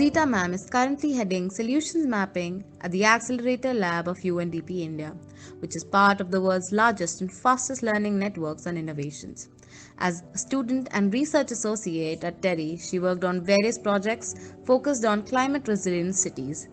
Rosita ma'am is currently heading Solutions Mapping at the Accelerator Lab of UNDP India, which is part of the world's largest and fastest learning networks on innovations. As a student and research associate at TERI, she worked on various projects focused on climate resilient cities.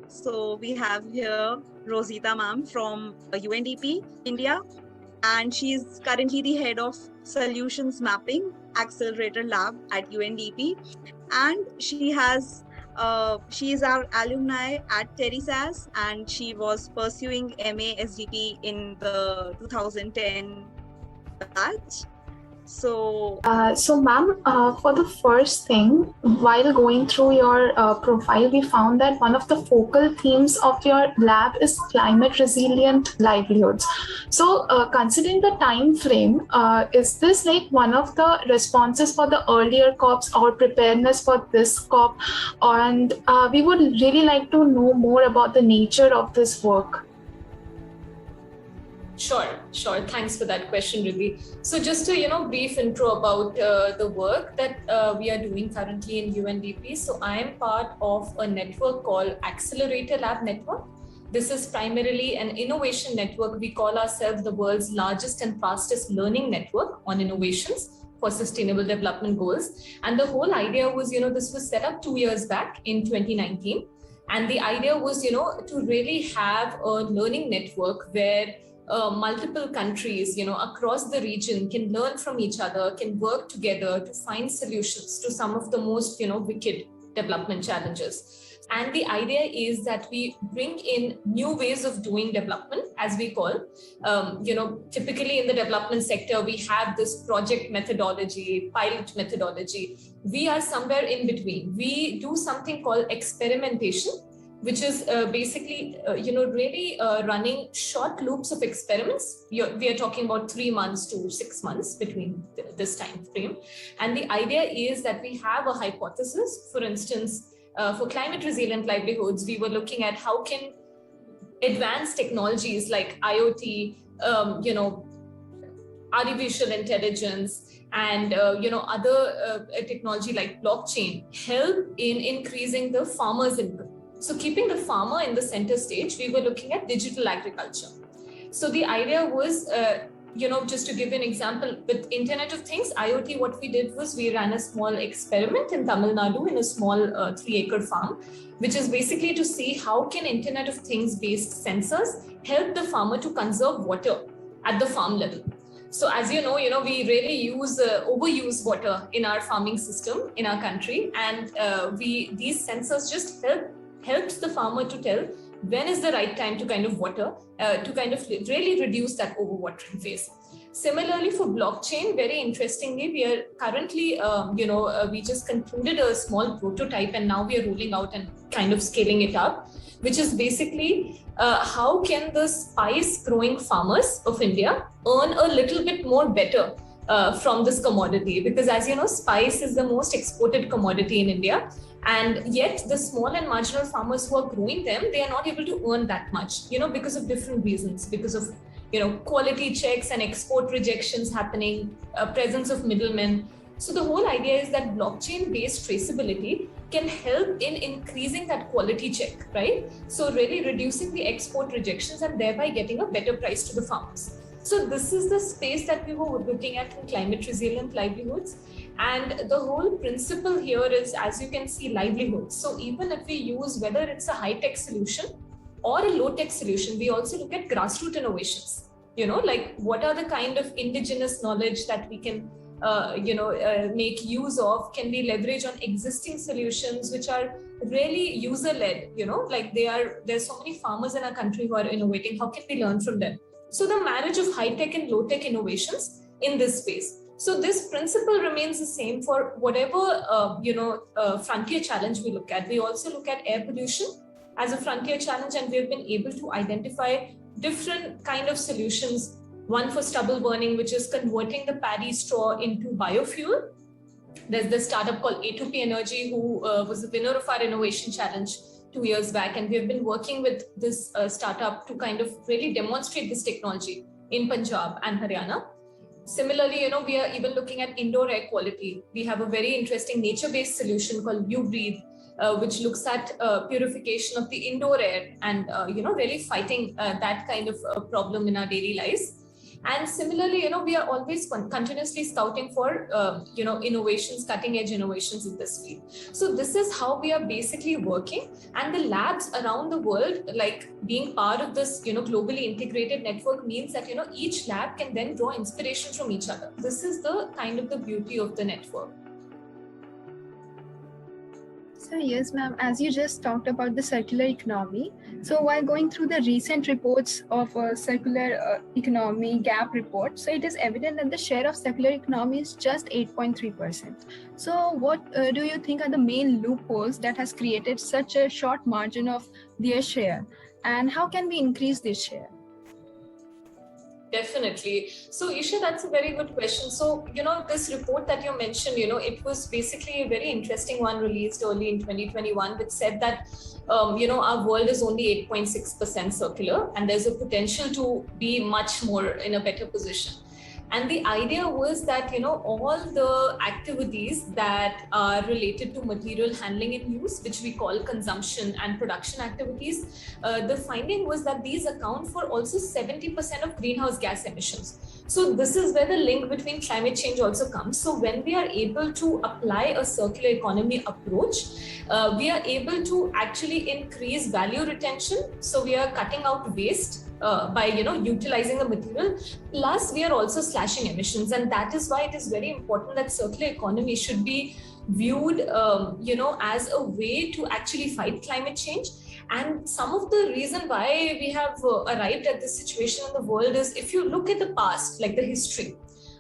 So we have here Rosita ma'am from UNDP India, and she's currently the head of Solutions Mapping Accelerator Lab at UNDP, and she is our alumni at TERI SAS, and she was pursuing MA SDP in the 2010 batch. So ma'am, for the first thing, while going through your profile, we found that one of the focal themes of your lab is climate resilient livelihoods. So considering the time frame, is this like one of the responses for the earlier COPs or preparedness for this COP? And we would really like to know more about the nature of this work. Sure. Thanks for that question, Riddhi. So just a brief intro about the work that we are doing currently in UNDP. So I am part of a network called Accelerator Lab Network. This is primarily an innovation network. We call ourselves the world's largest and fastest learning network on innovations for sustainable development goals. And the whole idea was, this was set up 2 years back in 2019. And the idea was, to really have a learning network where multiple countries, across the region can learn from each other, can work together to find solutions to some of the most, wicked development challenges. And the idea is that we bring in new ways of doing development, as we call. Typically in the development sector, we have this project methodology, pilot methodology. We are somewhere in between. We do something called experimentation, which is basically, really running short loops of experiments. We are talking about 3 months to 6 months between this time frame. And the idea is that we have a hypothesis. For instance, for climate resilient livelihoods, we were looking at how can advanced technologies like IoT, artificial intelligence, and other technology like blockchain help in increasing the farmer's income. So keeping the farmer in the center stage, we were looking at digital agriculture. So the idea was, just to give an example, with Internet of Things, IoT, what we did was we ran a small experiment in Tamil Nadu in a small 3-acre farm, which is basically to see how can Internet of Things based sensors help the farmer to conserve water at the farm level. So as you know, we really overuse water in our farming system in our country, and these sensors just helps the farmer to tell when is the right time to kind of water, to kind of really reduce that overwatering phase. Similarly, for blockchain, very interestingly, we are currently, we just concluded a small prototype, and now we are rolling out and kind of scaling it up, which is basically how can the spice growing farmers of India earn a little bit more better from this commodity, because as you know, spice is the most exported commodity in India. And yet the small and marginal farmers who are growing them, they are not able to earn that much, because of different reasons, because of, quality checks and export rejections happening, presence of middlemen. So the whole idea is that blockchain-based traceability can help in increasing that quality check, right? So really reducing the export rejections and thereby getting a better price to the farmers. So this is the space that we were looking at in climate resilient livelihoods. And the whole principle here is, as you can see, livelihood. So even if we use, whether it's a high-tech solution or a low-tech solution, we also look at grassroots innovations, like what are the kind of indigenous knowledge that we can, make use of, can we leverage on existing solutions, which are really user-led, like there's so many farmers in our country who are innovating, how can we learn from them? So the marriage of high-tech and low-tech innovations in this space. So this principle remains the same for whatever, frontier challenge we look at. We also look at air pollution as a frontier challenge, and we've been able to identify different kind of solutions. One for stubble burning, which is converting the paddy straw into biofuel. There's this startup called A2P Energy, who was the winner of our innovation challenge 2 years back. And we've been working with this startup to kind of really demonstrate this technology in Punjab and Haryana. Similarly, we are even looking at indoor air quality. We have a very interesting nature-based solution called UBreathe, which looks at purification of the indoor air and, really fighting that kind of problem in our daily lives. And similarly, we are always continuously scouting for, innovations, cutting edge innovations in this field. So this is how we are basically working. And the labs around the world, like being part of this, globally integrated network means that, each lab can then draw inspiration from each other. This is the kind of the beauty of the network. So yes, ma'am, as you just talked about the circular economy, so while going through the recent reports of circular economy gap report, so it is evident that the share of circular economy is just 8.3%. So what do you think are the main loopholes that has created such a short margin of their share? And how can we increase this share? Definitely. So Isha, that's a very good question. So, this report that you mentioned, it was basically a very interesting one released early in 2021, which said that, our world is only 8.6% circular, and there's a potential to be much more in a better position. And the idea was that, all the activities that are related to material handling and use, which we call consumption and production activities, the finding was that these account for also 70% of greenhouse gas emissions. So this is where the link between climate change also comes. So when we are able to apply a circular economy approach, we are able to actually increase value retention. So we are cutting out waste by utilizing the material, plus we are also slashing emissions. And that is why it is very important that circular economy should be viewed as a way to actually fight climate change. And some of the reason why we have arrived at this situation in the world is, if you look at the past, like the history,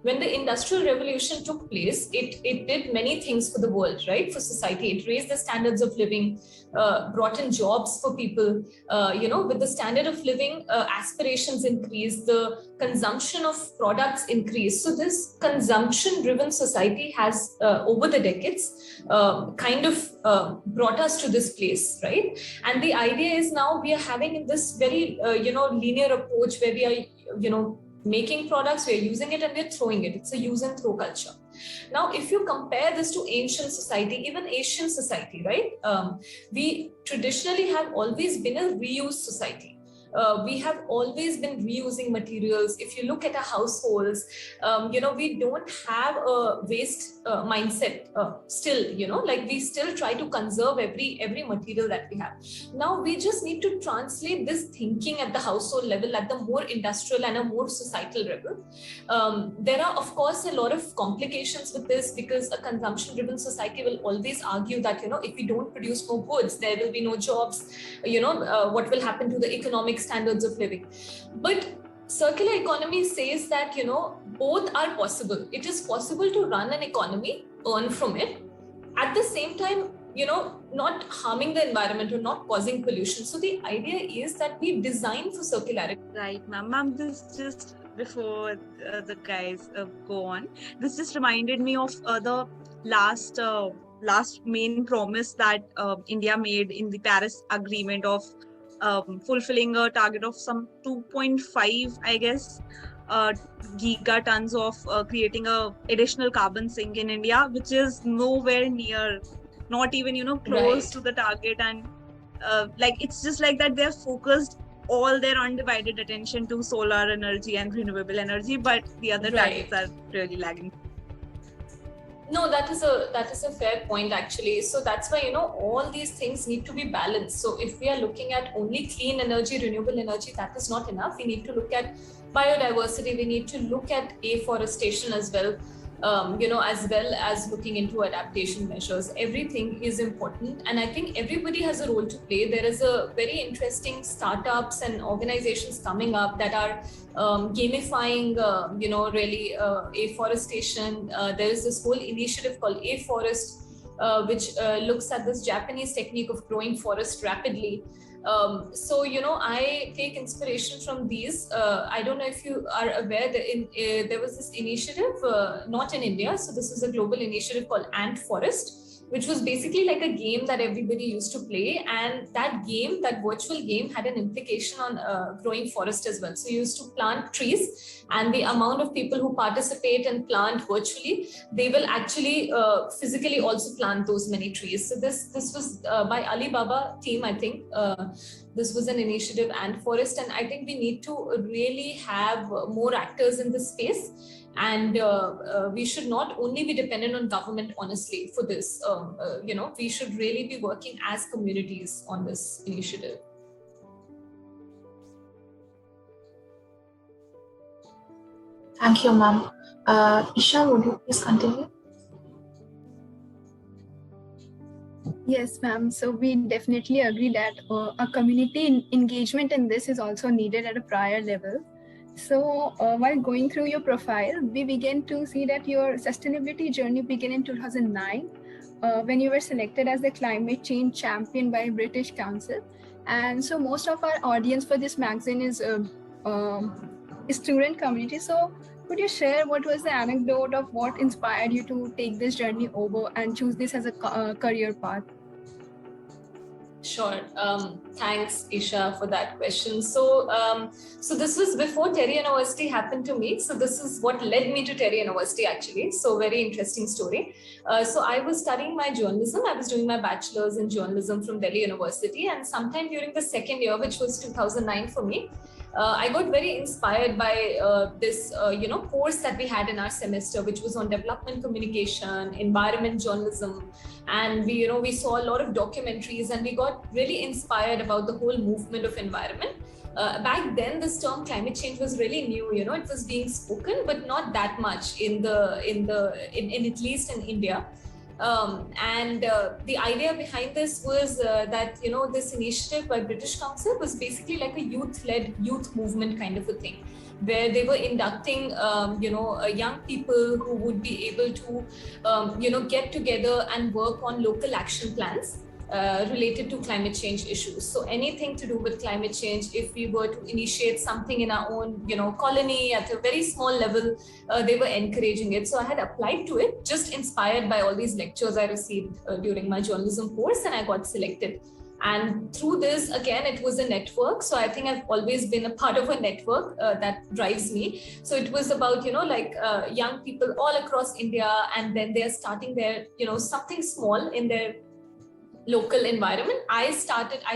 when the Industrial Revolution took place, it did many things for the world, right? For society, it raised the standards of living, brought in jobs for people, with the standard of living, aspirations increased, the consumption of products increased. So this consumption-driven society has, over the decades, kind of brought us to this place, right? And the idea is now we are having this very, linear approach where we are, making products, we're using it and we're throwing it. It's a use and throw culture. Now, if you compare this to ancient society, even Asian society, right? We traditionally have always been a reuse society. We have always been reusing materials. If you look at our households, we don't have a waste mindset still, like we still try to conserve every material that we have. Now we just need to translate this thinking at the household level, at the more industrial and a more societal level. There are, of course, a lot of complications with this, because a consumption-driven society will always argue that, if we don't produce more goods, there will be no jobs. What will happen to the economic standards of living? But circular economy says that, both are possible. It is possible to run an economy, earn from it, at the same time, not harming the environment or not causing pollution. So the idea is that we design for circularity. Right, ma'am. Ma'am, this just before the guys go on, this just reminded me of the last main promise that India made in the Paris Agreement of fulfilling a target of some 2.5, I guess, gigatons of creating a additional carbon sink in India, which is nowhere near, not even close to the target. And it's just like that they're focused all their undivided attention to solar energy and renewable energy, but the other targets are really lagging. No, that is a fair point, actually. So that's why, all these things need to be balanced. So if we are looking at only clean energy, renewable energy, that is not enough. We need to look at biodiversity. We need to look at afforestation as well. As well as looking into adaptation measures. Everything is important. And I think everybody has a role to play. There is a very interesting startups and organizations coming up that are gamifying, really afforestation. There is this whole initiative called A-Forest, which looks at this Japanese technique of growing forest rapidly. So, I take inspiration from these. I don't know if you are aware that there was this initiative, not in India. So this is a global initiative called Ant Forest, which was basically like a game that everybody used to play. And that game, that virtual game, had an implication on growing forest as well. So you used to plant trees, and the amount of people who participate and plant virtually, they will actually physically also plant those many trees. So this was by Alibaba team, I think. This was an initiative and forest, and I think we need to really have more actors in this space. And we should not only be dependent on government, honestly, for this. We should really be working as communities on this initiative. Thank you, ma'am. Isha, would you please continue? Yes, ma'am. So we definitely agree that a community engagement in this is also needed at a prior level. So while going through your profile, we began to see that your sustainability journey began in 2009 when you were selected as the climate change champion by British Council. And so most of our audience for this magazine is student community. So could you share what was the anecdote of what inspired you to take this journey over and choose this as a career path? Sure. Thanks, Isha, for that question. So this was before TERI University happened to me. So this is what led me to TERI University, actually. So very interesting story. So I was studying my journalism. I was doing my bachelor's in journalism from Delhi University. And sometime during the second year, which was 2009 for me, I got very inspired by this, course that we had in our semester, which was on development communication, environment journalism. And we saw a lot of documentaries, and we got really inspired about the whole movement of environment. Back then, this term climate change was really new. It was being spoken, but not that much in at least in India. The idea behind this was that this initiative by British Council was basically like a youth-led youth movement kind of a thing, where they were inducting young people who would be able to get together and work on local action plans related to climate change issues. So anything to do with climate change, if we were to initiate something in our own, colony at a very small level, they were encouraging it. So I had applied to it, just inspired by all these lectures I received during my journalism course, and I got selected. And through this, again, it was a network. So I think I've always been a part of a network that drives me. So it was about, young people all across India, and then they're starting their, something small in their local environment. I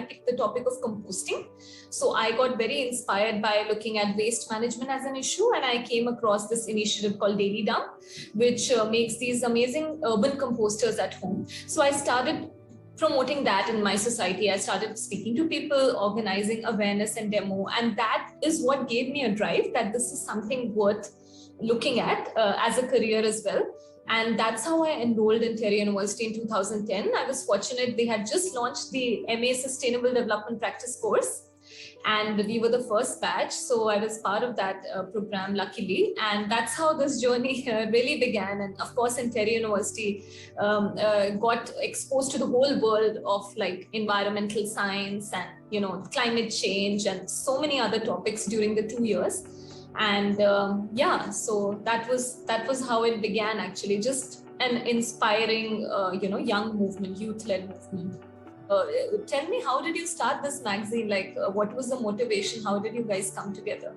picked the topic of composting. So I got very inspired by looking at waste management as an issue, and I came across this initiative called Daily Dump, which makes these amazing urban composters at home. So I started promoting that in my society. I started speaking to people, organizing awareness and demo, and that is what gave me a drive that this is something worth looking at as a career as well. And that's how I enrolled in TERI University in 2010. I was fortunate, they had just launched the MA Sustainable Development Practice course, and we were the first batch. So I was part of that program, luckily. And that's how this journey really began. And of course, in TERI University, got exposed to the whole world of like environmental science and, climate change and so many other topics during the 2 years. And so that was how it began, actually, just an inspiring, young movement, youth-led movement. Tell me, how did you start this magazine? Like, what was the motivation? How did you guys come together?